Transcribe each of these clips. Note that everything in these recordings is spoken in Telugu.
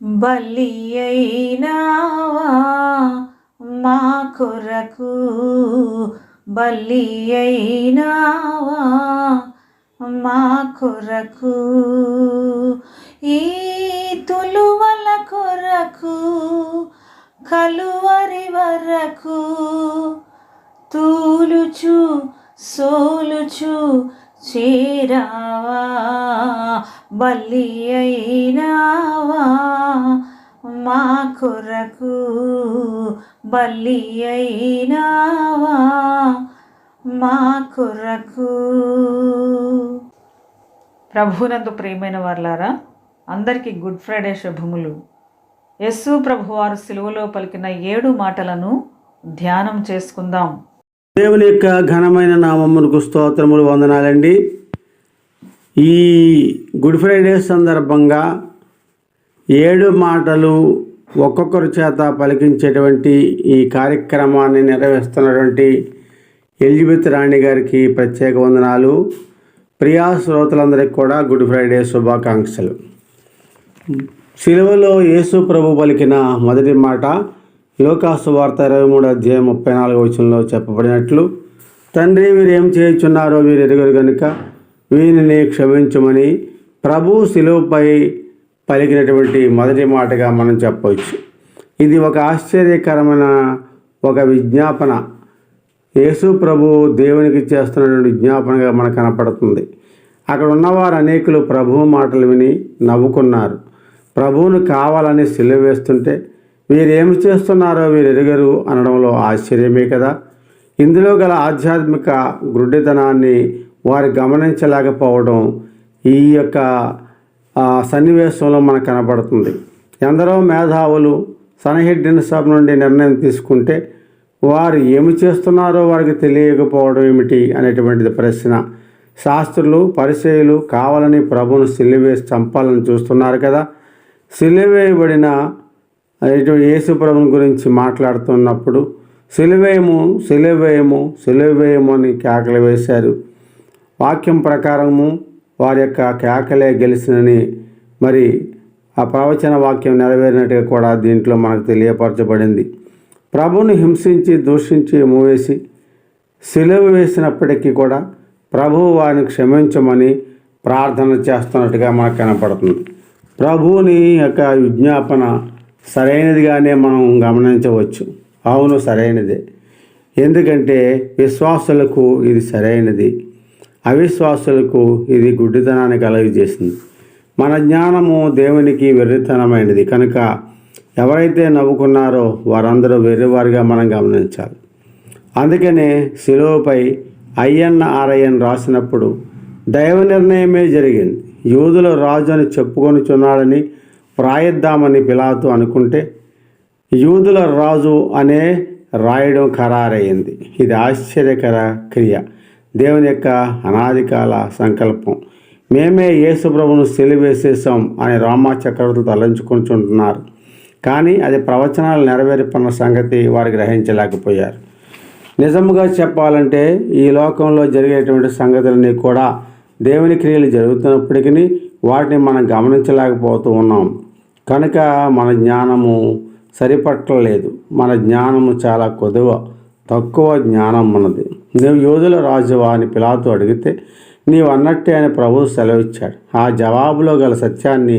బలి అయినావా మా కొరకు, బలి అయినావా మా కొరకు, ఈ తులువల కొరకు కలువరి వరకు తూలుచు సోలుచు చేరావా, బలి అయినావా మా కొరకు, బలి అయినావా మా కొరకు. ప్రభువునందు ప్రియమైన వారలారా, అందరికీ గుడ్ ఫ్రైడే శుభములు. యేసు ప్రభువారు సిలువలో పలికిన 7 మాటలను ధ్యానం చేసుకుందాం. దేవుని యొక్క ఘనమైన నామమునకు స్తోత్రములు, వందనాలండి. ఈ గుడ్ ఫ్రైడే సందర్భంగా 7 మాటలు ఒక్కొక్కరి చేత పలికించేటువంటి ఈ కార్యక్రమాన్ని నిర్వహిస్తున్నటువంటి ఎలిజబెత్ రాణి గారికి ప్రత్యేక వందనాలు. ప్రియా శ్రోతలందరికీ కూడా గుడ్ ఫ్రైడే శుభాకాంక్షలు. సిలువలో యేసు ప్రభు పలికిన మొదటి మాట లోకాసు వార్త 23:34 చెప్పబడినట్లు, తండ్రి వీరేం చేయుచున్నారో వీరు ఎరుగరు గనుక వీరిని క్షమించమని ప్రభు సిలువపై పలికినటువంటి మొదటి మాటగా మనం చెప్పవచ్చు. ఇది ఒక ఆశ్చర్యకరమైన ఒక విజ్ఞాపన. యేసు ప్రభు దేవునికి చేస్తున్నటువంటి విజ్ఞాపనగా మనకు కనపడుతుంది. అక్కడ ఉన్నవారు అనేకులు ప్రభువు మాటలు విని నవ్వుకున్నారు. ప్రభువును కావాలని సిలువ వేస్తుంటే వీరేమి చేస్తున్నారో వీరు ఎరుగరు అనడంలో ఆశ్చర్యమే కదా. ఇందులో గల ఆధ్యాత్మిక గుడ్డితనాన్ని వారు గమనించలేకపోవడం ఈ యొక్క సన్నివేశంలో మనకు కనపడుతుంది. ఎందరో మేధావులు సన్హెడ్రిన్ సభ నుండి నిర్ణయం తీసుకుంటే వారు ఏమి చేస్తున్నారో వారికి తెలియకపోవడం ఏమిటి అనేటువంటిది ప్రశ్న. శాస్త్రులు పరిసయ్యులు కావాలని ప్రభువును సిలువేసి చంపాలని చూస్తున్నారు కదా. సిలువేయబడిన యేసు ప్రభుని గురించి మాట్లాడుతున్నప్పుడు సిలువేయము సిలువేయము సిలువేయము అని కేకలు వేశారు. వాక్యం ప్రకారము వారి యొక్క కేకలే గెలిచినని మరి ఆ ప్రవచన వాక్యం నెరవేరినట్టుగా కూడా దీంట్లో మనకు తెలియపరచబడింది. ప్రభువుని హింసించి దూషించి మూవేసి సిలువ వేసినప్పటికీ కూడా ప్రభువు వారిని క్షమించమని ప్రార్థన చేస్తున్నట్టుగా మనకు కనపడుతుంది. ప్రభువుని యొక్క విజ్ఞాపన సరైనదిగానే మనం గమనించవచ్చు. అవును, సరైనదే. ఎందుకంటే విశ్వాసులకు ఇది సరైనది, అవిశ్వాసులకు ఇది గుడ్డితనాన్ని కలుగజేసింది. మన జ్ఞానము దేవునికి వెర్రితనమైనది కనుక ఎవరైతే నవ్వుకున్నారో వారందరూ వెర్రివారిగా మనం గమనించాలి. అందుకనే సిలువపై INRIN రాసినప్పుడు దైవ నిర్ణయమే జరిగింది. యూదుల రాజు అని చెప్పుకొనిచున్నాడని వ్రాయిద్దామని పిలాతు అనుకుంటే యూదుల రాజు అనే రాయడం ఖరారయ్యింది. ఇది ఆశ్చర్యకర క్రియ, దేవుని యొక్క అనాదికాల సంకల్పం. మేమే యేసు ప్రభువును సిలువేసేసాం అని రోమా చక్రవర్తులు తలంచుకుంటున్నారు. కానీ అది ప్రవచనాలు నెరవేర్పన్న సంగతి వారు గ్రహించలేకపోయారు. నిజముగా చెప్పాలంటే ఈ లోకంలో జరిగేటువంటి సంగతులన్నీ కూడా దేవుని క్రియలు జరుగుతున్నప్పటికీ వాటిని మనం గమనించలేకపోతూ ఉన్నాం. కనుక మన జ్ఞానము సరిపట్టలేదు. మన జ్ఞానము చాలా తక్కువ జ్ఞానం మనది. నువ్వు యోధుల రాజువా అని పిలాతు అడిగితే నీవు అన్నట్టే అని ప్రభువు సెలవిచ్చాడు. ఆ జవాబులో గల సత్యాన్ని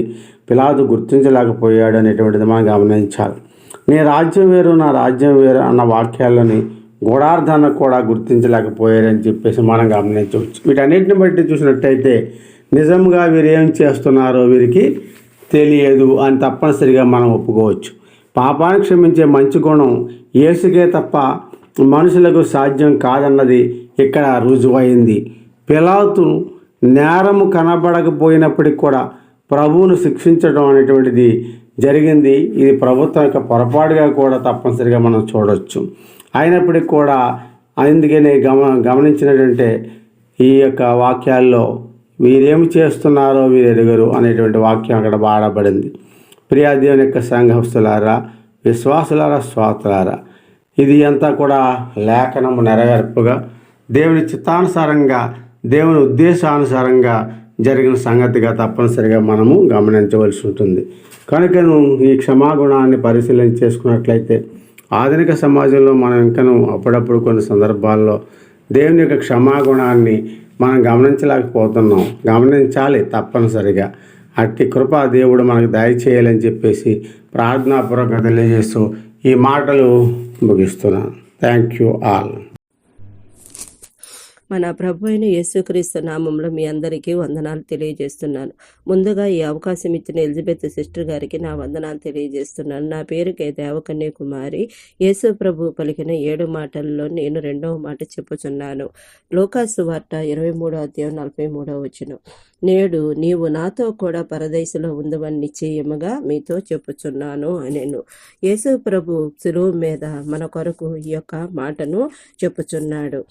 పిలాతు గుర్తించలేకపోయాడు అనేటువంటిది మనం గమనించాలి. నీ రాజ్యం వేరు నా రాజ్యం వేరు అన్న వాక్యాలని గూఢార్థాన్ని కూడా గుర్తించలేకపోయారని చెప్పేసి మనం గమనించవచ్చు. వీటన్నిటిని బట్టి చూసినట్టయితే నిజంగా వీరు ఏం చేస్తున్నారో వీరికి తెలియదు అని తప్పనిసరిగా మనం ఒప్పుకోవచ్చు. పాపాన్ని క్షమించే మంచి గుణం యేసుకే తప్ప మనుషులకు సాధ్యం కాదన్నది ఇక్కడ రుజువైంది. పిలాతు నేరము కనబడకపోయినప్పటికీ కూడా ప్రభువును శిక్షించడం అనేటువంటిది జరిగింది. ఇది ప్రభుత్వం యొక్క పొరపాటుగా కూడా తప్పనిసరిగా మనం చూడవచ్చు. అయినప్పటికీ కూడా అందుకనే గమనించినటువంటి ఈ యొక్క వాక్యాల్లో వీరేమి చేస్తున్నారో వీరు ఎరుగరు అనేటువంటి వాక్యం అక్కడ వాడబడింది. ప్రియా దేవుని యొక్క సంఘస్థులారా, విశ్వాసులారా, శ్రోతలారా, ఇది అంతా కూడా లేఖనము నెరవేర్పుగా దేవుని చిత్తానుసారంగా దేవుని ఉద్దేశానుసారంగా జరిగిన సంగతిగా తప్పనిసరిగా మనము గమనించవలసి ఉంటుంది. కనుకను ఈ క్షమాగుణాన్ని పరిశీలన చేసుకున్నట్లయితే ఆధునిక సమాజంలో మనం ఇంకను అప్పుడప్పుడు కొన్ని సందర్భాల్లో దేవుని యొక్క క్షమాగుణాన్ని మనం గమనించలేకపోతున్నాం. గమనించాలి తప్పనిసరిగా. అట్టి కృప దేవుడు మనకు దయచేయాలని చెప్పేసి ప్రార్థనాపూర్వకంగా తెలియజేస్తూ ఈ మాటలు ముగిస్తున్నాను. Thank you all. మన ప్రభు అయిన యేసుక్రీస్తు నామంలో మీ అందరికీ వందనాలు తెలియజేస్తున్నాను. ముందుగా ఈ అవకాశం ఇచ్చిన ఎలిజబెత్ సిస్టర్ గారికి నా వందనాలు తెలియజేస్తున్నాను. నా పేరు దేవకన్య కుమారి. యేసు ప్రభు పలికిన 7 మాటల్లో నేను 2వ మాట చెప్పుచున్నాను. లూకాసు వార్త 23:43 నేడు నీవు నాతో కూడా పరదేశంలో ఉందవని నిశ్చయముగా మీతో చెప్పుచున్నాను అనేను. యేసు ప్రభు శిలువ మీద మన కొరకు ఈ యొక్క మాటను చెప్పుచున్నాను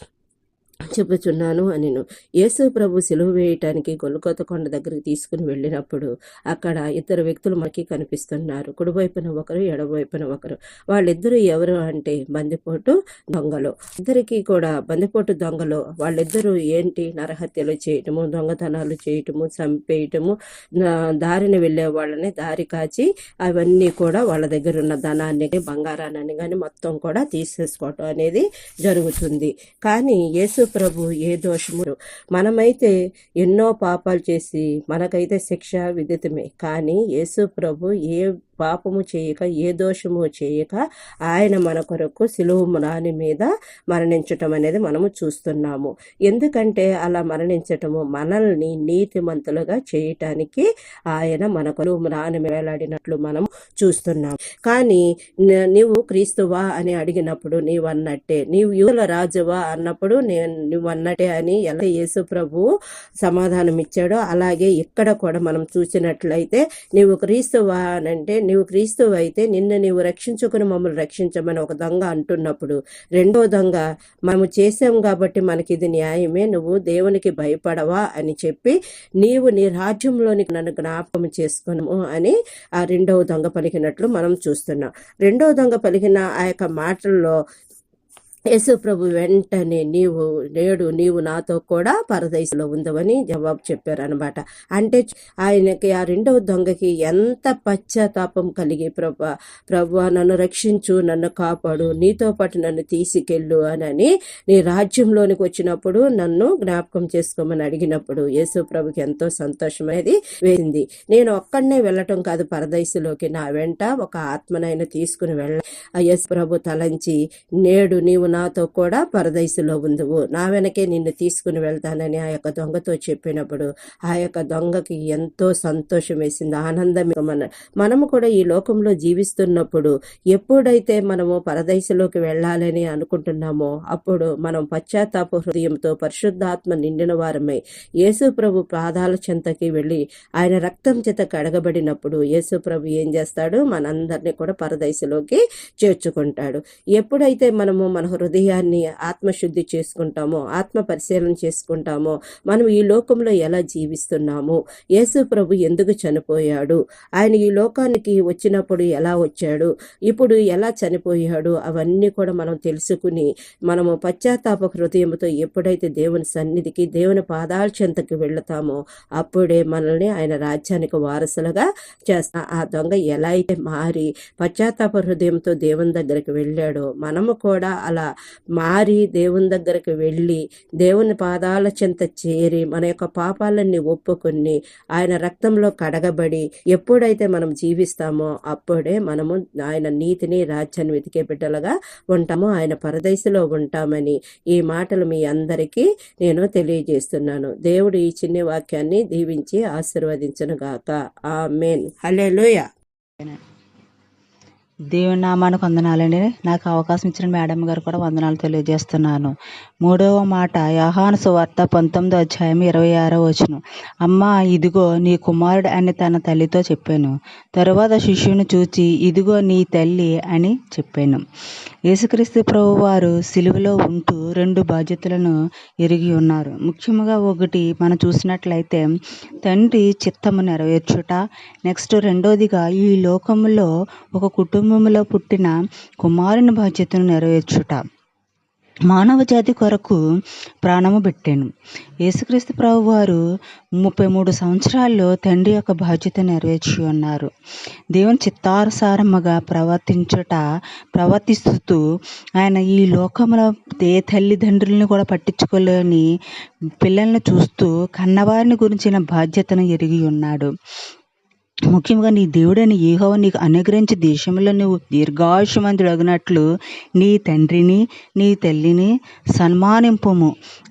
అనిను. యేసు ప్రభు సిలువ వేయటానికి గొల్గొతా కొండ దగ్గరికి తీసుకుని వెళ్ళినప్పుడు అక్కడ 2 వ్యక్తులు మనకి కనిపిస్తున్నారు. కుడివైపున ఒకరు, ఎడమవైపున ఒకరు. వాళ్ళిద్దరూ ఎవరు అంటే బందిపోటు దొంగలు. ఇద్దరికి కూడా బందిపోటు దొంగలు. వాళ్ళిద్దరూ ఏంటి? నరహత్యలు చేయటము, దొంగతనాలు చేయటము, చంపేయటము, దారిన వెళ్ళే వాళ్ళని దారి కాచి అవన్నీ కూడా వాళ్ళ దగ్గర ఉన్న ధనాన్ని, బంగారాన్ని కానీ మొత్తం కూడా తీసేసుకోవటం అనేది జరుగుతుంది. కానీ యేసు ప్రభు ఏ దోషము, మనమైతే ఎన్నో పాపాలు చేసి మనకైతే శిక్ష విధితమే. కానీ యేసు ప్రభు ఏ పాపము చేయక, ఏ దోషము చేయక ఆయన మన కొరకు సిలువ రాణి మీద మరణించటం అనేది మనము చూస్తున్నాము. ఎందుకంటే అలా మరణించటము మనల్ని నీతిమంతులుగా చేయటానికి ఆయన మన కొరకు రాణి వేలాడినట్లు మనం చూస్తున్నాం. కానీ నీవు క్రీస్తువా అని అడిగినప్పుడు నీవన్నట్టే, నీవు యూదుల రాజువా అన్నప్పుడు నువ్వన్నట్టే అని ఎలా యేసు ప్రభు సమాధానం ఇచ్చాడో అలాగే ఇక్కడ కూడా మనం చూసినట్లయితే నీవు క్రీస్తువా అనంటే, నీవు క్రీస్తువు అయితే నిన్ను నీవు రక్షించుకుని మమ్మల్ని రక్షించమని ఒక దొంగ అంటున్నప్పుడు, రెండో దొంగ మనము చేసాం కాబట్టి మనకి ఇది న్యాయమే, నువ్వు దేవునికి భయపడవా అని చెప్పి నీవు నీ రాజ్యంలోనికి నన్ను జ్ఞాపకం చేసుకును అని ఆ రెండవ దొంగ పలికినట్లు మనం చూస్తున్నాం. రెండవ దొంగ పలికిన ఆ యొక్క మాటల్లో యేసు ప్రభు వెంటనే నేడు నీవు నాతో కూడా పరదేశంలో ఉందవని జవాబు చెప్పారు అనమాట. అంటే ఆయనకి ఆ రెండవ దొంగకి ఎంత పశ్చాత్తాపం కలిగి, ప్రభు నన్ను రక్షించు, నన్ను కాపాడు, నీతో పాటు నన్ను తీసుకెళ్ళు అని నీ రాజ్యంలోనికి వచ్చినప్పుడు నన్ను జ్ఞాపకం చేసుకోమని అడిగినప్పుడు యేసు ప్రభుకి ఎంతో సంతోషం అనేది వేసింది. నేను ఒక్కడనే వెళ్ళటం కాదు పరదేశంలోకి, నా వెంట ఒక ఆత్మనైనా తీసుకుని వెళ్ళ యేసు ప్రభు తలంచి, నేడు నీవు నాతో కూడా పరదేశంలో ఉందువు, నా వెనకే నిన్ను తీసుకుని వెళ్తానని ఆ యొక్క దొంగతో చెప్పినప్పుడు ఆ యొక్క దొంగకి ఎంతో సంతోషం వేసింది, ఆనందం. మనము కూడా ఈ లోకంలో జీవిస్తున్నప్పుడు ఎప్పుడైతే మనము పరదేశంలోకి వెళ్ళాలని అనుకుంటున్నామో అప్పుడు మనం పశ్చాత్తాప హృదయంతో పరిశుద్ధాత్మ నిండిన వారమై యేసు ప్రభు పాదాల చెంతకి వెళ్ళి ఆయన రక్తం చేత కడగబడినప్పుడు యేసు ప్రభు ఏం చేస్తాడు? మనందరినీ కూడా పరదేశంలోకి చేర్చుకుంటాడు. ఎప్పుడైతే మనము మన హృదయాన్ని ఆత్మశుద్ధి చేసుకుంటామో, ఆత్మ పరిశీలన చేసుకుంటామో, మనం ఈ లోకంలో ఎలా జీవిస్తున్నాము, యేసు ప్రభు ఎందుకు చనిపోయాడు, ఆయన ఈ లోకానికి వచ్చినప్పుడు ఎలా వచ్చాడు, ఇప్పుడు ఎలా చనిపోయాడు, అవన్నీ కూడా మనం తెలుసుకుని మనము పశ్చాత్తాప హృదయంతో ఎప్పుడైతే దేవుని సన్నిధికి, దేవుని పాదాల చెంతకి వెళతామో అప్పుడే మనల్ని ఆయన రాజ్యానికి వారసులుగా చేస్తా. ఆ దొంగ ఎలా అయితే మారి పశ్చాత్తాప హృదయంతో దేవుని దగ్గరికి వెళ్ళాడో మనము కూడా అలా మారి దేవుని దగ్గరికి వెళ్ళి దేవుని పాదాల చెంత చేరి మన యొక్క పాపాలన్నీ ఒప్పుకొని ఆయన రక్తంలో కడగబడి ఎప్పుడైతే మనం జీవిస్తామో అప్పుడే మనము ఆయన నీతిని, రాజ్యాన్ని వెతికే బిడ్డలుగా ఉంటామో, ఆయన పరదేశంలో ఉంటామని ఈ మాటలు మీ అందరికీ నేను తెలియజేస్తున్నాను. దేవుడు ఈ చిన్న వాక్యాన్ని దీవించి ఆశీర్వదించును గాక. ఆమేన్. హల్లెలూయా. దేవుని నామానికి వందనాలండి. నాకు అవకాశం ఇచ్చిన మేడం గారు కూడా వందనాలు తెలియజేస్తున్నాను. 3వ మాట యోహాను సువార్త 19:26 అమ్మా ఇదిగో నీ కుమారుడు అని తన తల్లితో చెప్పాను. తరువాత శిష్యుని చూచి ఇదిగో నీ తల్లి అని చెప్పాను. యేసుక్రీస్తు ప్రభు వారు సిలువలో ఉంటూ 2 బాధ్యతలను ఎరిగి ఉన్నారు. ముఖ్యంగా ఒకటి మనం చూసినట్లయితే తండ్రి చిత్తము నెరవేర్చుట, నెక్స్ట్ రెండోదిగా ఈ లోకంలో ఒక కుటుంబంలో పుట్టిన కుమారుని బాధ్యతను నెరవేర్చుట. మానవ జాతి కొరకు ప్రాణము పెట్టాను. యేసుక్రీస్తు ప్రభు వారు 33 సంవత్సరాల్లో తండ్రి యొక్క బాధ్యత నెరవేర్చి ఉన్నారు. దేవుని చిత్తానుసారముగా ప్రవర్తిస్తూ ఆయన ఈ లోకంలో ఏ తల్లిదండ్రులను కూడా పట్టించుకోలేని పిల్లల్ని చూస్తూ కన్నవారిని గురించిన బాధ్యతను ఎరిగి ఉన్నాడు. ముఖ్యంగా నీ దేవుడని యెహోవా నీకు అనుగ్రహించే దేశంలో నువ్వు దీర్ఘాయుష్మంతుడగినట్లు నీ తండ్రిని నీ తల్లిని సన్మానింపుము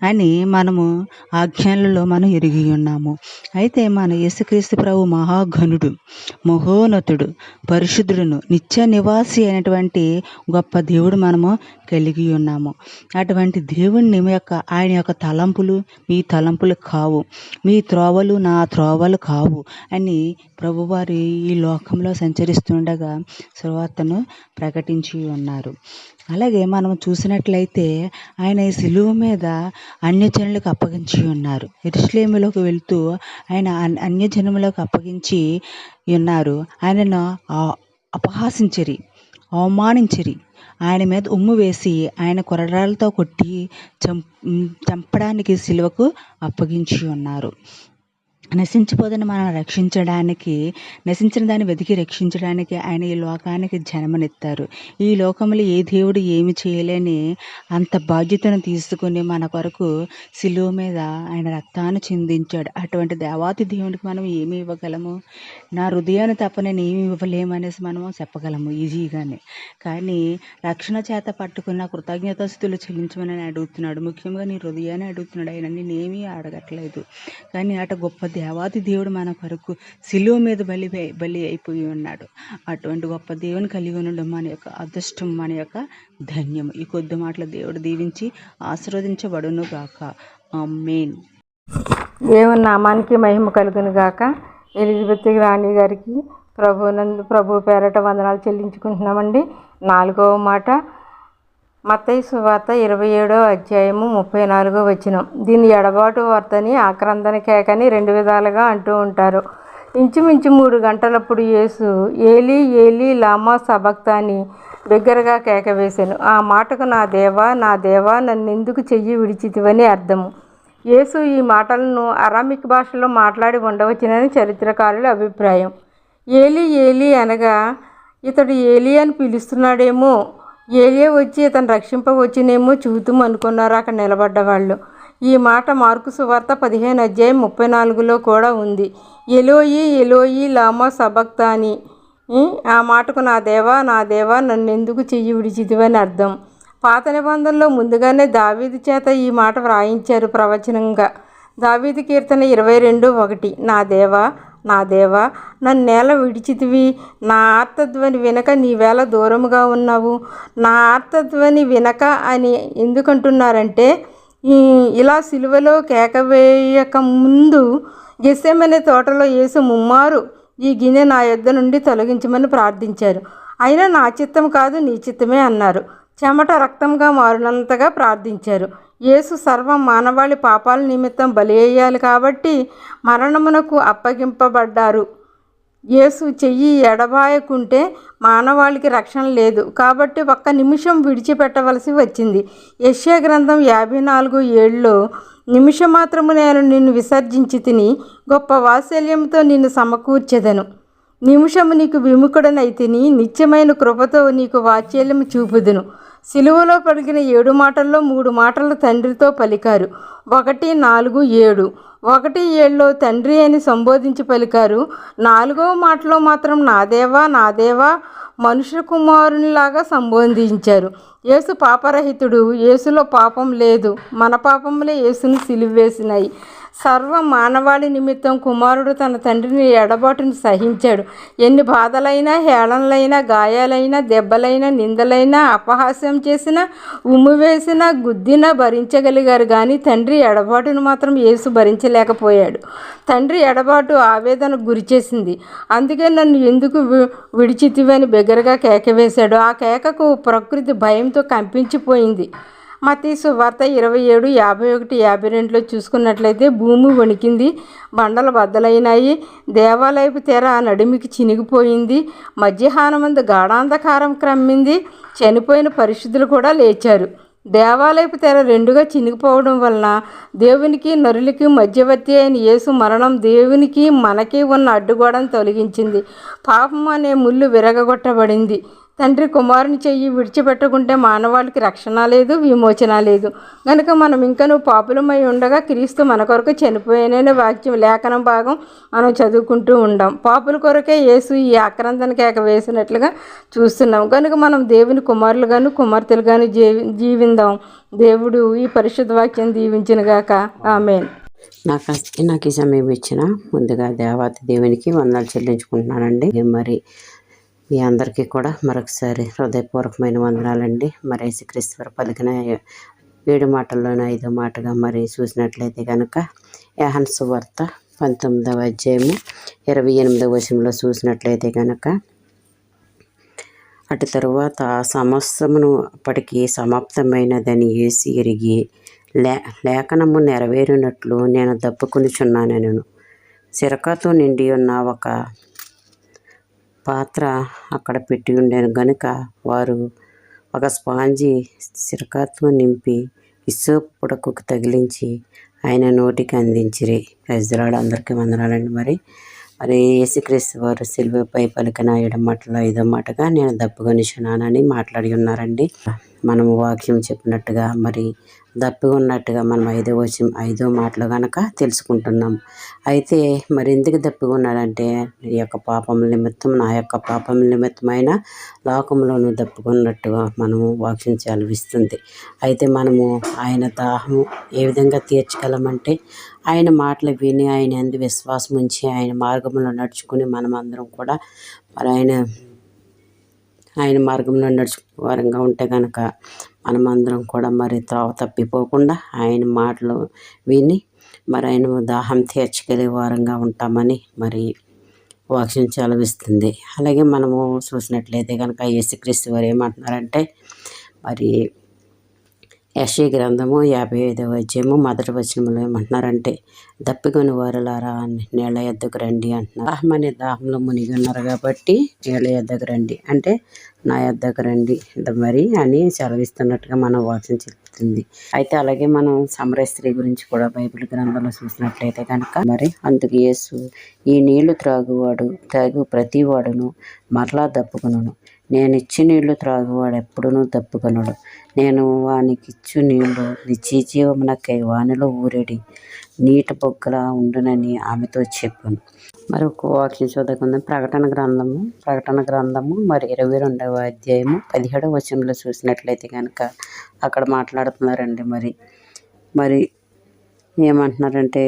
అని మనము ఆజ్ఞలలో మనం ఎరిగి ఉన్నాము. అయితే మన యేసుక్రీస్తు ప్రభు మహాఘనుడు, మహోన్నతుడు, పరిశుద్ధుడును, నిత్య నివాసి అయినటువంటి గొప్ప దేవుడు మనము కలిగి ఉన్నాము. అటువంటి దేవుణ్ణి ఆయన యొక్క తలంపులు మీ తలంపులు కావు, మీ త్రోవలు నా త్రోవలు కావు అని ప్రభువారు ఈ లోకంలో సంచరిస్తుండగా సువార్తను ప్రకటించి ఉన్నారు. అలాగే మనం చూసినట్లయితే ఆయన ఈ సిలువ మీద అన్యజనులకు అప్పగించి ఉన్నారు. యెరూషలేములోకి వెళ్తూ ఆయన అన్యజనములకు అప్పగించి ఉన్నారు. ఆయనను అపహాసించిరి, అవమానించిరి, ఆయన మీద ఉమ్ము వేసి ఆయన కొరడాలతో కొట్టి చంపడానికి సిలువకు అప్పగించి ఉన్నారు. నశించిపోదని మనం రక్షించడానికి, నశించిన దాన్ని వెతికి రక్షించడానికి ఆయన ఈ లోకానికి జన్మనెత్తారు. ఈ లోకంలో ఏ దేవుడు ఏమి చేయలేని అంత బాధ్యతను తీసుకుని మన కొరకు సిలువ మీద ఆయన రక్తాన్ని చిందించాడు. అటువంటి దేవాతి దేవునికి మనం ఏమి ఇవ్వగలము? నా హృదయాన్ని తప్ప నేను ఏమి ఇవ్వలేమనేసి మనము చెప్పగలము ఈజీగానే. కానీ రక్షణ చేత పట్టుకున్న కృతజ్ఞతాస్తుతులు చెల్లించమని అడుగుతున్నాడు. ముఖ్యంగా నీ హృదయాన్ని అడుగుతున్నాడు. ఆయన నేనేమీ అడగట్లేదు. కానీ అటు గొప్ప దేవాది దేవుడు మన కొరకు సిలువ మీద బలి అయిపోయి ఉన్నాడు. అటువంటి గొప్ప దేవుని కలిగి ఉండడం మన యొక్క అదృష్టం, మన యొక్క ధన్యం. ఈ కొద్ది మాటలు దేవుడు దీవించి ఆశీర్వదించబడును గాక. ఆమేన్. దేవుని నామానికి మహిమ కలుగును గాక. ఎలిజబెత్ రాణి గారికి ప్రభు పేరట వందనాలు చెల్లించుకుంటున్నామండి. 4వ మాట మత్తయి సువార్త 27వ అధ్యాయము 34వ వచనం. దీన్ని ఎడబాటు వార్తని, ఆక్రందన కేకని 2 విధాలుగా అంటూ ఉంటారు. ఇంచుమించు 3 గంటలప్పుడు యేసు ఏలీ ఏలీ లామా సబక్తాని బిగ్గరగా కేక వేశాను. ఆ మాటకు నా దేవా నా దేవా నన్నెందుకు చెయ్యి విడిచితివని అర్థము. యేసు ఈ మాటలను అరామిక్ భాషలో మాట్లాడి ఉండవచ్చునని చరిత్రకారుల అభిప్రాయం. ఏలీ ఏలీ అనగా ఇతడు ఏలీ అని పిలుస్తున్నాడేమో, ఏలియా వచ్చి ఇతను రక్షింపవచ్చునేమో చూద్దాం అనుకున్నారు అక్కడ నిలబడ్డవాళ్ళు. ఈ మాట మార్కు సువార్త 15 అధ్యాయం 34లో కూడా ఉంది. ఎలోయి ఎలోయి లామా సబక్తాని. ఆ మాటకు నా దేవా నా దేవా నన్నెందుకు చెయ్యి విడిచితివని అర్థం. పాత నిబంధనలో ముందుగానే దావీదు చేత ఈ మాట వ్రాయించారు ప్రవచనంగా. దావీదు కీర్తన 22:1. నా దేవా నా దేవా నన్నేల విడిచితివి, నా ఆర్తధ్వని వినక నీవేళ దూరముగా ఉన్నావు. నా ఆర్తధ్వని వినక అని ఎందుకంటున్నారంటే, ఇలా సిలువలో కేక వేయక ముందు గెత్సేమనే తోటలో యేసు ముమ్మారు ఈ గిన్నె నా యొద్ద నుండి తొలగించమని ప్రార్థించారు. అయినా నా చిత్తం కాదు నీ చిత్తమే అన్నారు. చెమట రక్తంగా మారినంతగా ప్రార్థించారు. యేసు సర్వ మానవాళి పాపాల నిమిత్తం బలి అయ్యాలి కాబట్టి మరణమునకు అప్పగింపబడ్డారు. యేసు చెయ్యి ఎడబాయకుంటే మానవాళికి రక్షణ లేదు కాబట్టి 1 నిమిషం విడిచిపెట్టవలసి వచ్చింది. యెషయా గ్రంథం 54:7లో నిమిషమాత్రము నేను నిన్ను విసర్జించి తిని గొప్ప వాత్సల్యంతో నిన్ను సమకూర్చెదను. నిమిషము నీకు విముఖుడనైతిని, నిత్యమైన కృపతో నీకు వాత్సల్యము చూపుదును. సిలువలో పలికిన 7 మాటల్లో 3 మాటలు తండ్రితో పలికారు. 1, 4, 7. 1:7లో తండ్రి అని సంబోధించి పలికారు. 4వ మాటలో మాత్రం నా దేవా నా దేవా మనుష్య కుమారునిలాగా సంబోధించారు. యేసు పాపరహితుడు, యేసులో పాపం లేదు. మన పాపములే యేసును సిలువేసినాయి. సర్వ మానవాళి నిమిత్తం కుమారుడు తన తండ్రిని ఎడబాటును సహించాడు. ఎన్ని బాధలైనా, హేళనలైనా, గాయాలైనా, దెబ్బలైనా, నిందలైనా, అపహాస్యం చేసినా, ఉమ్ము వేసినా, గుద్దినా భరించగలిగారు. కానీ తండ్రి ఎడబాటును మాత్రం యేసు భరించలేకపోయాడు. తండ్రి ఎడబాటు ఆవేదనకు గురిచేసింది. అందుకే నన్ను ఎందుకు విడిచితివని బిగ్గరగా కేక వేశాడు. ఆ కేకకు ప్రకృతి భయంతో కంపించిపోయింది. మత్తయి సువార్త 27, 51, 52లో చూసుకున్నట్లయితే భూమి వణికింది, బండలు బద్దలైనాయి, దేవాలయపు తెర నడిమికి చినిగిపోయింది, మధ్యాహ్నమందు గాఢాంధకారం క్రమ్మింది, చనిపోయిన పరిశుద్ధులు కూడా లేచారు. దేవాలయపు తెర రెండుగా చినిగిపోవడం వలన దేవునికి నరులకి మధ్యవర్తి అయిన యేసు మరణం దేవునికి మనకి ఉన్న అడ్డుగోడను తొలగించింది. పాపం అనే ముళ్ళు విరగగొట్టబడింది. తండ్రి కుమారుని చెయ్యి విడిచిపెట్టకుంటే మానవాళికి రక్షణ లేదు, విమోచన లేదు. కనుక మనం ఇంకనూ పాపులమై ఉండగా క్రీస్తు మన కొరకు చనిపోయిన వాక్యం లేఖనం భాగం మనం చదువుకుంటూ ఉండాం. పాపుల కొరకే యేసు ఈ ఆక్రందన కేక వేసినట్లుగా చూస్తున్నాం. కనుక మనం దేవుని కుమారులుగాను కుమార్తెలుగాను జీవిందాం. దేవుడు ఈ పరిశుద్ధ వాక్యం దీవించునుగాక. ఆమేన్. నాకు ఈ సమయం ఇచ్చిన ముందుగా దేవాతి దేవునికి వందనాలు చెల్లించుకుంటున్నానండి. మరి మీ అందరికీ కూడా మరొకసారి హృదయపూర్వకమైన వందనాలండి. మరి యేసుక్రీస్తు వారు పలికిన 7 మాటల్లోనే 5వ మాటగా మరి చూసినట్లయితే కనుక యోహాను సువార్త 19వ అధ్యాయము 28వ వచనంలో చూసినట్లయితే కనుక, అటు తరువాత సమస్తమును అప్పటికి సమాప్తమైనదని యేసు ఎరిగి లేఖనము నెరవేరినట్లు నేను దప్పుకొనుచున్నానెను. సిరకాతో నిండి ఉన్న ఒక పాత్ర అక్కడ పెట్టి ఉండేను గనుక వారు ఒక స్పాంజి సిరకాతో నింపి ఇస్సోపు పుడకు తగిలించి ఆయన నోటికి అందించిరి. ప్రజలాడు అందరికీ వందనాలండి. మరి యేసుక్రీస్తు వారు సిలువపై పలికిన 7వ మాటలో 5వ మాటగా నేను దప్పుకొనుచున్నానని మాట్లాడి ఉన్నారండి. మనము వాక్యం చెప్పినట్టుగా మరి దప్పిగా ఉన్నట్టుగా మనం 5వ మాటలో కనుక తెలుసుకుంటున్నాం. అయితే మరి ఎందుకు దప్పిగా ఉన్నాడంటే నీ యొక్క పాపముల నిమిత్తం, నా యొక్క పాపముల నిమిత్తమైన లోకంలోనూ దప్పుకున్నట్టుగా మనము వాక్యం చదివిస్తుంది. అయితే మనము ఆయన దాహము ఏ విధంగా తీర్చగలమంటే ఆయన మాటలు విని ఆయన యందు విశ్వాసం ఉంచి ఆయన మార్గంలో నడుచుకుని మనం అందరం కూడా మరి ఆయన మార్గంలో నడుచుకునే వారంగా ఉంటే కనుక మనమందరం కూడా మరి త్రోవ తప్పిపోకుండా ఆయన మాటలు విని మరి ఆయన దాహం తీర్చగలిగే వారంగా ఉంటామని మరి వాక్యం చదివిస్తుంది. అలాగే మనము చూసినట్లయితే కనుక యేసుక్రీస్తు వారు ఏమంటున్నారంటే మరి యెషయా గ్రంథము 55వ అధ్యాయము 1వ వచనంలో ఏమంటున్నారంటే, దప్పికొని వారులారా నీళ్ళ యొద్దకు రండి అంటున్నారు. దాహం అనే దాహంలో మునిగి ఉన్నారు కాబట్టి నీళ్ళ యొద్దకు రండి అంటే నా యొద్దకు రండి మరి అని సెలవిస్తున్నట్టుగా మనం వాక్యం చెప్తుంది. అయితే అలాగే మనం సమరయ స్త్రీ గురించి కూడా బైబిల్ గ్రంథంలో చూసినట్లయితే కనుక మరి అందుకు యేసు, ఈ నీళ్లు త్రాగు ప్రతి వాడును మరలా దప్పుకొనును. నేను ఇచ్చి నీళ్లు త్రాగువాడు ఎప్పుడునూ దప్పుకొనడు. నేను వానికిచ్చు నీళ్లు నిత్య జీవమునకై వానిలో ఊరేడి నీటి బొగ్గలా ఉండునని ఆమెతో చెప్పాను. మరి ఒక వాక్యం చదువుకుందాం. ప్రకటన గ్రంథము మరి 22వ అధ్యాయము 17వ వచనంలో చూసినట్లయితే కనుక అక్కడ మాట్లాడుతున్నారండి. మరి ఏమంటున్నారంటే,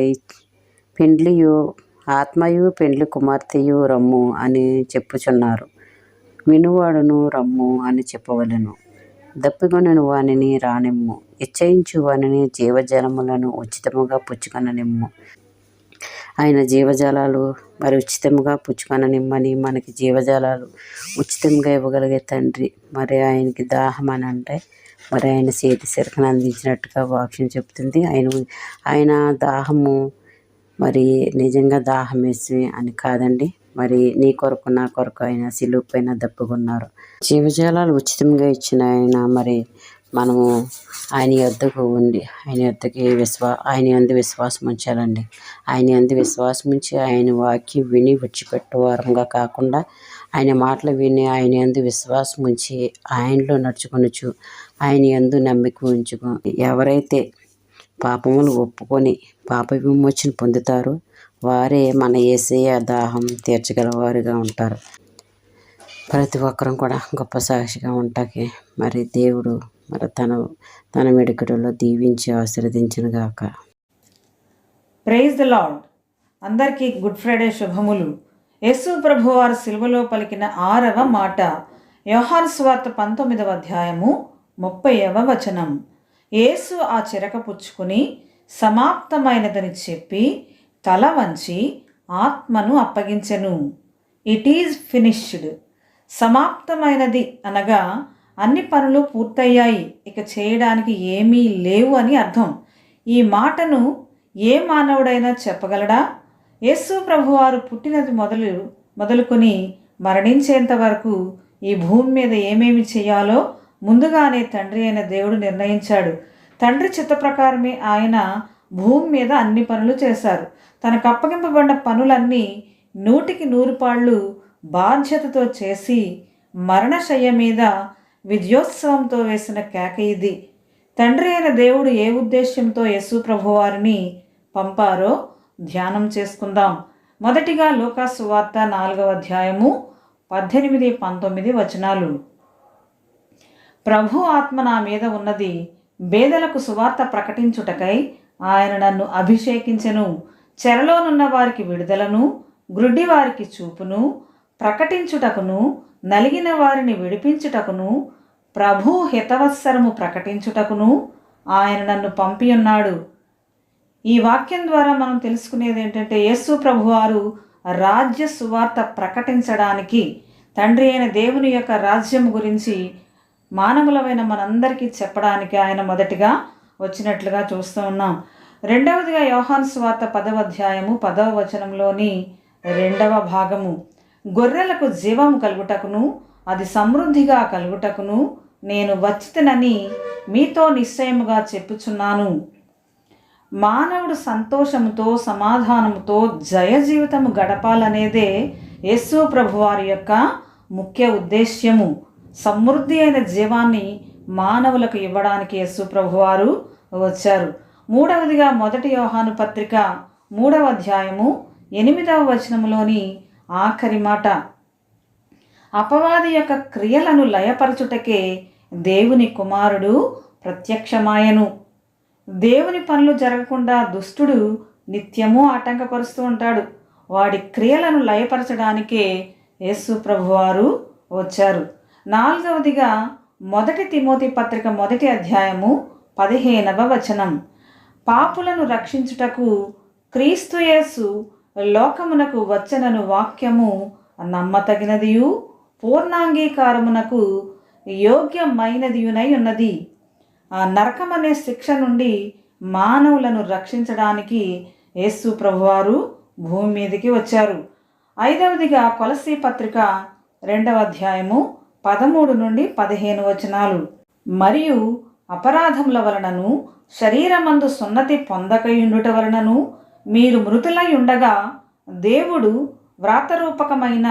పెండ్లియు ఆత్మయు పెండ్లి కుమార్తెయు రమ్ము అని చెప్పుచున్నారు. వినువాడును రమ్ము అని చెప్పవలెను. దప్పికొనని వానిని రానిమ్ము, ఇచ్చయించు వానిని జీవజలములను ఉచితముగా పుచ్చుకొననిమ్ము. ఆయన జీవజలాలు మరి ఉచితంగా పుచ్చుకొననిమ్మని మనకి జీవజలాలు ఉచితంగా ఇవ్వగలిగే తండ్రి. మరి ఆయనకి దాహం అని అంటే మరి ఆయన చేతి సిరకను అందించినట్టుగా వాక్యం చెప్తుంది. ఆయన దాహము మరి నిజంగా దాహం వేసి అని కాదండి, మరి నీ కొరకు నా కొరకు ఆయన సిలువ పైన దప్పుకున్నారు. జీవజాలాలు ఉచితంగా ఇచ్చిన ఆయన మరి మనము ఆయన యొద్దకు ఉండి ఆయన యందు విశ్వాసం ఉంచాలండి. ఆయన యందు విశ్వాసం ఉంచి ఆయన వాక్యం విని విడిచిపెట్టేవారంగా కాకుండా ఆయన మాటలు విని ఆయన యందు విశ్వాసం ఉంచి ఆయనలో నడుచుకొనొచ్చు, ఆయన యందు నమ్మిక ఉంచుకో. ఎవరైతే పాపములు ఒప్పుకొని పాప విమోచన పొందుతారో వారే మన యేసయ్య దాహం తీర్చగలవారుగా ఉంటారు. ప్రతి ఒక్కరం కూడా గొప్ప సాక్షిగా ఉంటాకి మరి దేవుడు మరి తన మెడికల్లో దీవించి ఆశీర్వదించునుగాక. Praise the lord. అందరికీ గుడ్ ఫ్రైడే శుభములు. యేసు ప్రభువారు సిలువలో పలికిన 6వ మాట యోహాను సువార్త 19వ అధ్యాయము 30వ వచనం. యేసు ఆ చిరక పుచ్చుకుని సమాప్తమైనదని చెప్పి తల వంచి ఆత్మను అప్పగించెను. It is finished. సమాప్తమైనది అనగా అన్ని పనులు పూర్తయ్యాయి, ఇక చేయడానికి ఏమీ లేవు అని అర్థం. ఈ మాటను ఏ మానవుడైనా చెప్పగలడా? యేసు ప్రభువారు పుట్టినది మొదలుకొని మరణించేంత వరకు ఈ భూమి మీద ఏమేమి చేయాలో ముందుగానే తండ్రి అయిన దేవుడు నిర్ణయించాడు. తండ్రి చిత్త ప్రకారమే ఆయన భూమి మీద అన్ని పనులు చేశారు. తనకు అప్పగింపబడిన పనులన్నీ 100కి 100 బాధ్యతతో చేసి మరణశయ్య మీద విజయోత్సవంతో వేసిన కేక ఇది. తండ్రి అయిన దేవుడు ఏ ఉద్దేశ్యంతో యేసు ప్రభువారిని పంపారో ధ్యానం చేసుకుందాం. మొదటిగా లూకా సువార్త 4వ అధ్యాయము 18-19 వచనాలు. ప్రభు ఆత్మ నా మీద ఉన్నది, బేదలకు సువార్త ప్రకటించుటకై ఆయన నన్ను అభిషేకించెను. చెరలోనున్న వారికి విడుదలను, గ్రుడ్డి వారికి చూపును ప్రకటించుటకును, నలిగిన వారిని విడిపించుటకును, ప్రభు హితవత్సరము ప్రకటించుటకును ఆయన నన్ను పంపి ఉన్నాడు. ఈ వాక్యం ద్వారా మనం తెలుసుకునేది ఏంటంటే, యేసు ప్రభువారు రాజ్య సువార్త ప్రకటించడానికి, తండ్రి అయిన దేవుని యొక్క రాజ్యం గురించి మానవులమైన మనందరికీ చెప్పడానికి ఆయన మొదటిగా వచ్చినట్లుగా చూస్తూ ఉన్నాం. రెండవదిగా యోహాను సువార్త 10వ అధ్యాయము 10వ వచనంలోని 2వ భాగము, గొర్రెలకు జీవము కలుగుటకును అది సమృద్ధిగా కలుగుటకును నేను వచ్చితినని మీతో నిశ్చయముగా చెప్పుచున్నాను. మానవుడు సంతోషముతో సమాధానముతో జయ జీవితము గడపాలనేదే యేసు ప్రభువారి యొక్క ముఖ్య ఉద్దేశ్యము. సమృద్ధి అయిన జీవాన్ని మానవులకు ఇవ్వడానికి యేసు ప్రభువారు వచ్చారు. మూడవదిగా 1 యోహాను పత్రిక 3వ అధ్యాయము 8వ వచనములోని ఆఖరి మాట, అపవాది యొక్క క్రియలను లయపరచుటకే దేవుని కుమారుడు ప్రత్యక్షమాయను. దేవుని పనులు జరగకుండా దుష్టుడు నిత్యము ఆటంకపరుస్తూ ఉంటాడు. వాడి క్రియలను లయపరచడానికే యేసు ప్రభువారు వచ్చారు. 4వదిగా 1 తిమోతి పత్రిక 1వ అధ్యాయము 15వ వచనం, పాపులను రక్షించుటకు క్రీస్తు యేసు లోకమునకు వచ్చనను వాక్యము నమ్మతగినదియు పూర్ణాంగీకారమునకు యోగ్యమైనదియునై ఉన్నది. ఆ నరకమనే శిక్ష నుండి మానవులను రక్షించడానికి యేసు ప్రభువారు భూమి మీదకి వచ్చారు. 5వదిగా కొలసీ పత్రిక 2వ అధ్యాయము 13-15 వచనాలు, మరియు అపరాధముల వలనను శరీరమందు సున్నతి పొందకయుండుట వలనను మీరు మృతులై ఉండగా దేవుడు వ్రాతరూపకమైన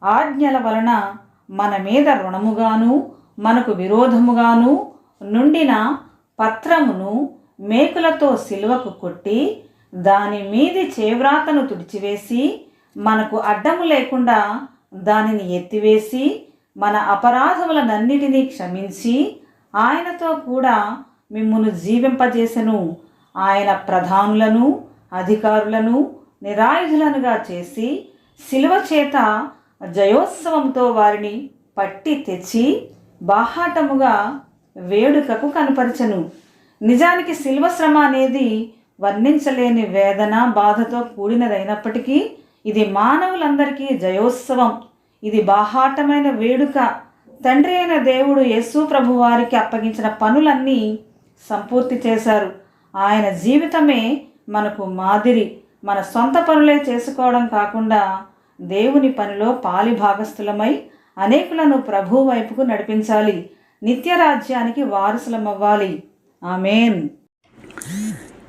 ఆజ్ఞల వలన మన మీద రుణముగాను మనకు విరోధముగాను నుండిన పత్రమును మేకులతో సిలువకు కొట్టి దాని మీది చేవ్రాతను తుడిచివేసి మనకు అడ్డము లేకుండా దానిని ఎత్తివేసి మన అపరాధములనన్నిటినీ క్షమించి ఆయనతో కూడా మిమ్మును జీవింపజేసెను. ఆయన ప్రధానులను అధికారులను నిరాయుధులనుగా చేసి శిలువ చేత జయోత్సవంతో వారిని పట్టి తెచ్చి బాహాటముగా వేడుకకు కనపరచెను. నిజానికి శిలువ శ్రమ అనేది వర్ణించలేని వేదన బాధతో కూడినదైనప్పటికీ ఇది మానవులందరికీ జయోత్సవం. ఇది బాహాటమైన వేడుక. తండ్రి అయిన దేవుడు యేసు ప్రభు వారికి అప్పగించిన పనులన్నీ సంపూర్తి చేశారు. ఆయన జీవితమే మనకు మాదిరి. మన సొంత పనులే చేసుకోవడం కాకుండా దేవుని పనిలో పాలి భాగస్థులమై అనేకులను ప్రభు వైపుకు నడిపించాలి. నిత్య రాజ్యానికి వారసులమవ్వాలి. ఆమేన్.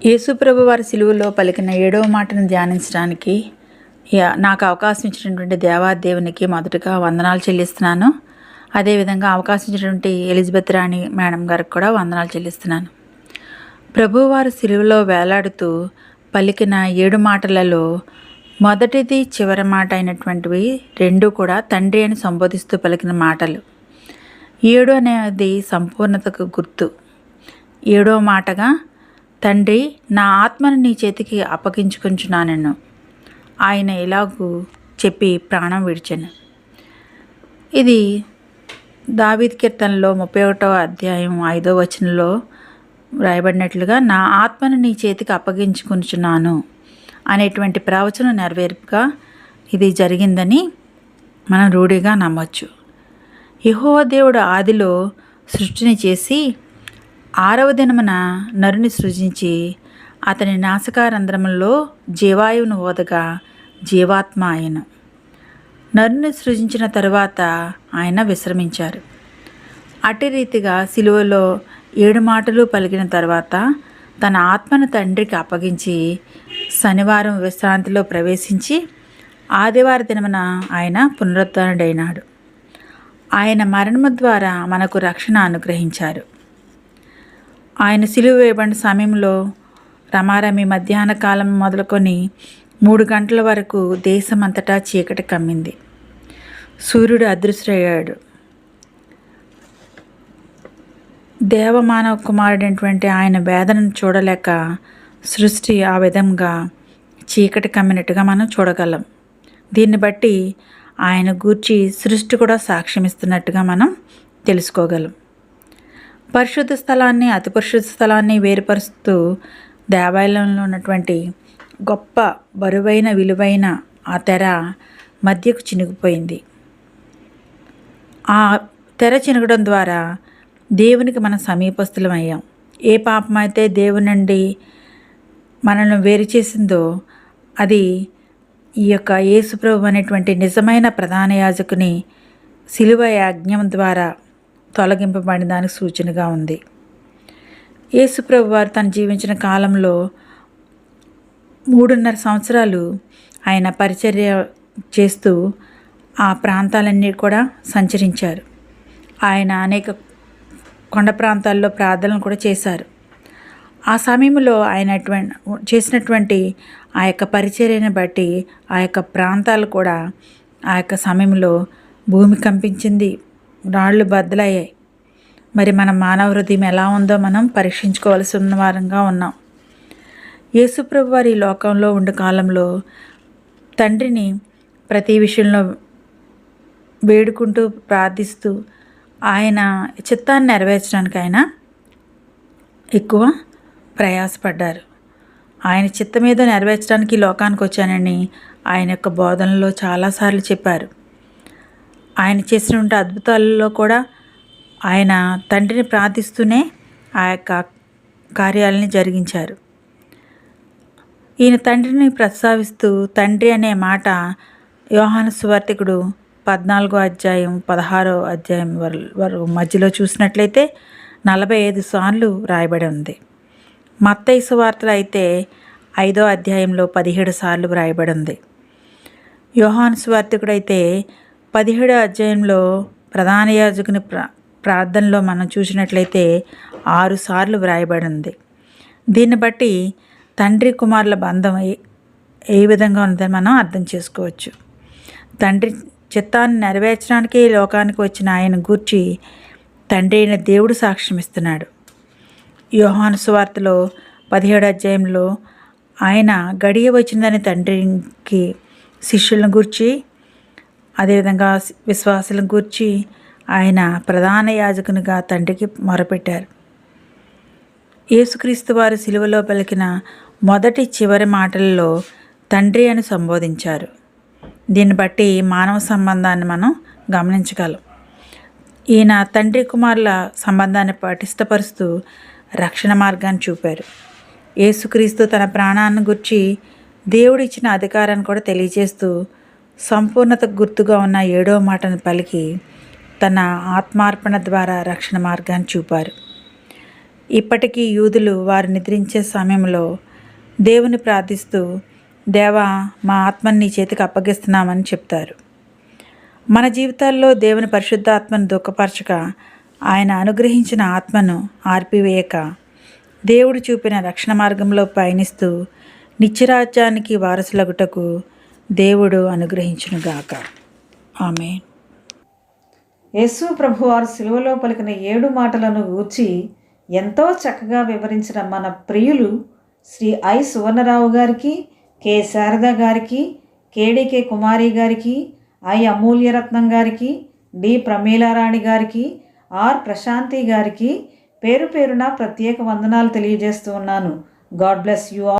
యేసుప్రభు వారి సిలువలో పలికిన 7వ మాటను ధ్యానించడానికి నాకు అవకాశం ఇచ్చినటువంటి దేవాదేవునికి మొదటగా వందనాలు చెల్లిస్తున్నాను. అదేవిధంగా అవకాశం ఇచ్చినటువంటి ఎలిజబెత్ రాణి మేడం గారికి కూడా వందనాలు చెల్లిస్తున్నాను. ప్రభువారు సిలువలో వేలాడుతూ పలికిన 7 మాటలలో మొదటిది చివరి మాట అయినటువంటివి 2 కూడా తండ్రి అని సంబోధిస్తూ పలికిన మాటలు. 7 అనేది సంపూర్ణతకు గుర్తు. 7వ మాటగా, తండ్రి నా ఆత్మను నీ చేతికి అప్పగించుకుంటున్నాను ఆయన ఇలాగూ చెప్పి ప్రాణం విడిచెను. ఇది దావీదు కీర్తనలో 31వ అధ్యాయం 5వ వచనంలో రాయబడినట్లుగా నా ఆత్మను నీ చేతికి అప్పగించుకుంటున్నాను అనేటువంటి ప్రవచనం నెరవేర్పుగా ఇది జరిగిందని మనం రూఢిగా నమ్మొచ్చు. యెహోవా దేవుడు ఆదిలో సృష్టిని చేసి 6వ దినమున నరుని సృజించి అతని నాసికారంధ్రములో జీవాయువును ఓదగా జీవాత్మ ఆయన. నరుని సృజించిన తరువాత ఆయన విశ్రమించారు. అట్టి రీతిగా సిలువలో 7 మాటలు పలికిన తర్వాత తన ఆత్మను తండ్రికి అప్పగించి శనివారం విశ్రాంతిలో ప్రవేశించి ఆదివార దినమున ఆయన పునరుద్ధరణుడైనాడు. ఆయన మరణము ద్వారా మనకు రక్షణ అనుగ్రహించారు. ఆయన సిలువ వేయబడిన సమయంలో రమారమి మధ్యాహ్న కాలం మొదలుకొని 3 గంటల వరకు దేశమంతటా చీకటి కమ్మింది. సూర్యుడు అదృశ్యయ్యాడు. దేవమానవ కుమారుడైనటువంటి ఆయన వేదనను చూడలేక సృష్టి ఆ విధంగా చీకటి కమ్మినట్టుగా మనం చూడగలం. దీన్ని బట్టి ఆయన గూర్చి సృష్టి కూడా సాక్ష్యమిస్తున్నట్టుగా మనం తెలుసుకోగలం. పరిశుద్ధ స్థలాన్ని అతి పరిశుద్ధ స్థలాన్ని వేరుపరుస్తూ దేవాలయంలో ఉన్నటువంటి గొప్ప బరువైన విలువైన ఆ తెర మధ్యకు చినిగిపోయింది. ఆ తెర చినగడం ద్వారా దేవునికి మనం సమీపస్తులం అయ్యాం. ఏ పాపం అయితే దేవుని నుండి మనల్ని వేరు చేసిందో అది ఈ యొక్క యేసుప్రభు అనేటువంటి నిజమైన ప్రధాన యాజకుని శిలువ యాజ్ఞం ద్వారా తొలగింపబడిన దానికి సూచనగా ఉంది. యేసుప్రభు వారు తను జీవించిన కాలంలో 3.5 సంవత్సరాలు ఆయన పరిచర్య చేస్తూ ఆ ప్రాంతాలన్నీ కూడా సంచరించారు. ఆయన అనేక కొండ ప్రాంతాల్లో ప్రార్థనలు కూడా చేశారు. ఆ సమయంలో ఆయన చేసినటువంటి ఆ యొక్క పరిచర్యను బట్టి ఆ యొక్క ప్రాంతాలు కూడా ఆ యొక్క సమయంలో భూమి కంపించింది, రాళ్ళు బద్దలయ్యాయి. మరి మన మానవ హృదయం ఎలా ఉందో మనం పరీక్షించుకోవాల్సి ఉన్న వారంగా ఉన్నాం. యేసుప్రభు వారి ఈ లోకంలో ఉండే కాలంలో తండ్రిని ప్రతి విషయంలో వేడుకుంటూ ప్రార్థిస్తూ ఆయన చిత్తాన్ని నెరవేర్చడానికి ఆయన ఎక్కువ ప్రయాసపడ్డారు. ఆయన చిత్తం మీద నెరవేర్చడానికి లోకానికి వచ్చానని ఆయన యొక్క బోధనలో చాలాసార్లు చెప్పారు. ఆయన చేసినటువంటి అద్భుతాలలో కూడా ఆయన తండ్రిని ప్రార్థిస్తూనే ఆ యొక్క కార్యాలని జరిగించారు. ఈయన తండ్రిని ప్రస్తావిస్తూ తండ్రి అనే మాట యోహాను సువార్తికుడు 14వ అధ్యాయం 16వ అధ్యాయం వరకు మధ్యలో చూసినట్లయితే 45 సార్లు రాయబడి ఉంది. మత్తయి సువార్తలు అయితే 5వ అధ్యాయంలో 17 సార్లు రాయబడి ఉంది. యోహాను సువార్తికుడు అయితే 17వ అధ్యాయంలో ప్రధాన యాజకుని ప్రార్థనలో మనం చూసినట్లయితే 6 సార్లు వ్రాయబడి ఉంది. దీన్ని బట్టి తండ్రి కుమారుల బంధం ఏ విధంగా ఉందని మనం అర్థం చేసుకోవచ్చు. తండ్రి చిత్తాన్ని నెరవేర్చడానికి లోకానికి వచ్చిన ఆయన గూర్చి తండ్రి అయిన దేవుడు సాక్ష్యం ఇస్తున్నాడు. యోహాను సువార్తలో 17వ అధ్యాయంలో ఆయన గడియ వచ్చిందని తండ్రికి శిష్యులను గూర్చి అదేవిధంగా విశ్వాసులను గూర్చి ఆయన ప్రధాన యాజకునిగా తండ్రికి మొరపెట్టారు. యేసుక్రీస్తు వారు సిలువలో పలికిన మొదటి చివరి మాటలలో తండ్రి అని సంబోధించారు. దీన్ని బట్టి మానవ సంబంధాన్ని మనం గమనించగలం. ఈయన తండ్రి కుమారుల సంబంధాన్ని పటిష్టపరుస్తూ రక్షణ మార్గాన్ని చూపారు. యేసుక్రీస్తు తన ప్రాణాన్ని గురించి దేవుడిచ్చిన అధికారాన్ని కూడా తెలియజేస్తూ సంపూర్ణతకు గుర్తుగా ఉన్న 7వ మాటను పలికి తన ఆత్మార్పణ ద్వారా రక్షణ మార్గాన్ని చూపారు. ఇప్పటికీ యూదులు వారు నిద్రించే సమయంలో దేవుని ప్రార్థిస్తూ దేవా మా ఆత్మని నీ చేతికి అప్పగిస్తున్నామని చెప్తారు. మన జీవితాల్లో దేవుని పరిశుద్ధాత్మను దుఃఖపరచక ఆయన అనుగ్రహించిన ఆత్మను ఆర్పివేయక దేవుడు చూపిన రక్షణ మార్గంలో పయనిస్తూ నిత్యరాజ్యానికి వారసులగుటకు దేవుడు అనుగ్రహించునుగాక. ఆమేన్. యేసు ప్రభువారు సిలువలో పలికిన 7 మాటలను గూర్చి ఎంతో చక్కగా వివరించిన మన ప్రియులు శ్రీ ఐ సువర్ణరావు గారికి, కె శారద గారికి, కేడికే కుమారి గారికి, ఐ అమూల్యరత్నం గారికి, డి ప్రమీలారాణి గారికి, ఆర్ ప్రశాంతి గారికి పేరు పేరున ప్రత్యేక వందనాలు తెలియజేస్తూ ఉన్నాను. God bless you all.